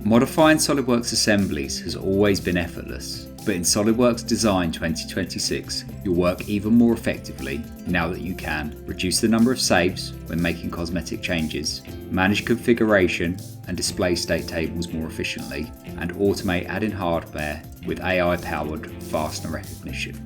Modifying SOLIDWORKS assemblies has always been effortless, but in SOLIDWORKS Design 2026, you'll work even more effectively now that you can reduce the number of saves when making cosmetic changes, manage configuration and display state tables more efficiently, and automate adding hardware with AI-powered fastener recognition.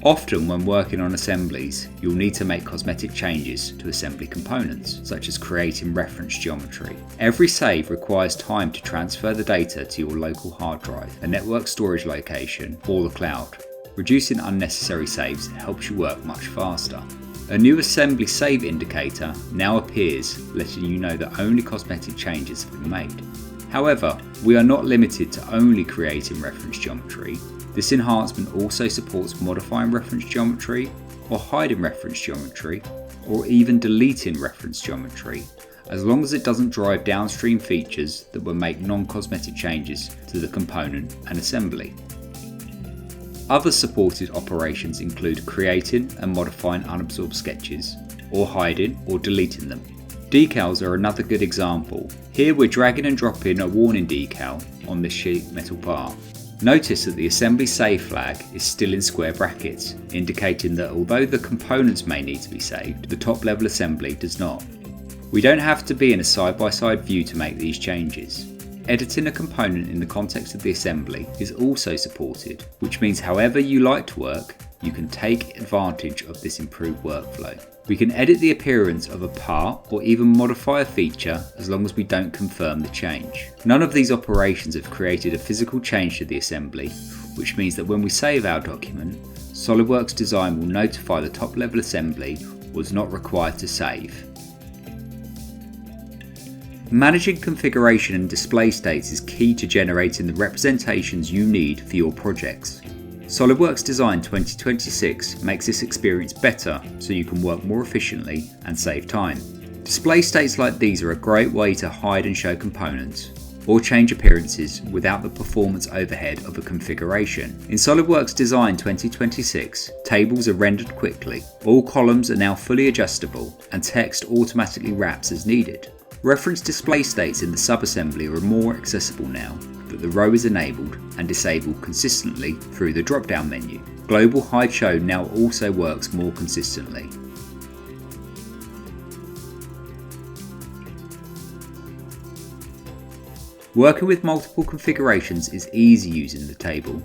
Often when working on assemblies, you'll need to make cosmetic changes to assembly components, such as creating reference geometry. Every save requires time to transfer the data to your local hard drive, a network storage location, or the cloud. Reducing unnecessary saves helps you work much faster. A new assembly save indicator now appears, letting you know that only cosmetic changes have been made. However, we are not limited to only creating reference geometry. This enhancement also supports modifying reference geometry, or hiding reference geometry, or even deleting reference geometry, as long as it doesn't drive downstream features that will make non-cosmetic changes to the component and assembly. Other supported operations include creating and modifying unabsorbed sketches, or hiding or deleting them. Decals are another good example. Here we're dragging and dropping a warning decal on this sheet metal bar. Notice that the assembly save flag is still in square brackets, indicating that although the components may need to be saved, the top level assembly does not. We don't have to be in a side-by-side view to make these changes. Editing a component in the context of the assembly is also supported, which means however you like to work, you can take advantage of this improved workflow. We can edit the appearance of a part or even modify a feature as long as we don't confirm the change. None of these operations have created a physical change to the assembly, which means that when we save our document, SOLIDWORKS Design will notify the top level assembly was not required to save. Managing configuration and display states is key to generating the representations you need for your projects. SOLIDWORKS Design 2026 makes this experience better so you can work more efficiently and save time. Display states like these are a great way to hide and show components, or change appearances without the performance overhead of a configuration. In SOLIDWORKS Design 2026, tables are rendered quickly, all columns are now fully adjustable, and text automatically wraps as needed. Reference display states in the subassembly are more accessible now that the row is enabled and disabled consistently through the drop-down menu. Global Hide Show now also works more consistently. Working with multiple configurations is easy using the table.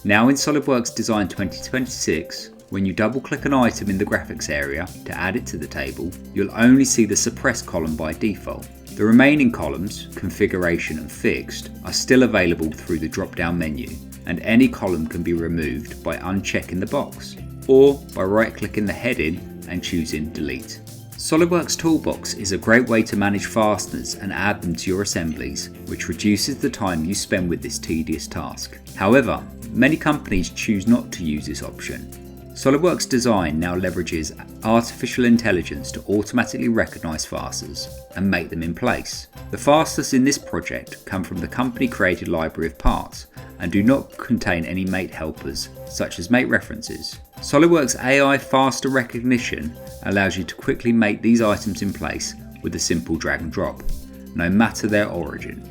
Now in SOLIDWORKS Design 2026, when you double-click an item in the graphics area to add it to the table, you'll only see the suppressed column by default. The remaining columns, configuration and fixed, are still available through the drop-down menu, and any column can be removed by unchecking the box, or by right-clicking the heading and choosing delete. SOLIDWORKS Toolbox is a great way to manage fasteners and add them to your assemblies, which reduces the time you spend with this tedious task. However, many companies choose not to use this option. SOLIDWORKS Design now leverages artificial intelligence to automatically recognise fasteners and make them in place. The fasteners in this project come from the company-created library of parts and do not contain any mate helpers, such as mate references. SOLIDWORKS AI fastener recognition allows you to quickly make these items in place with a simple drag and drop, no matter their origin.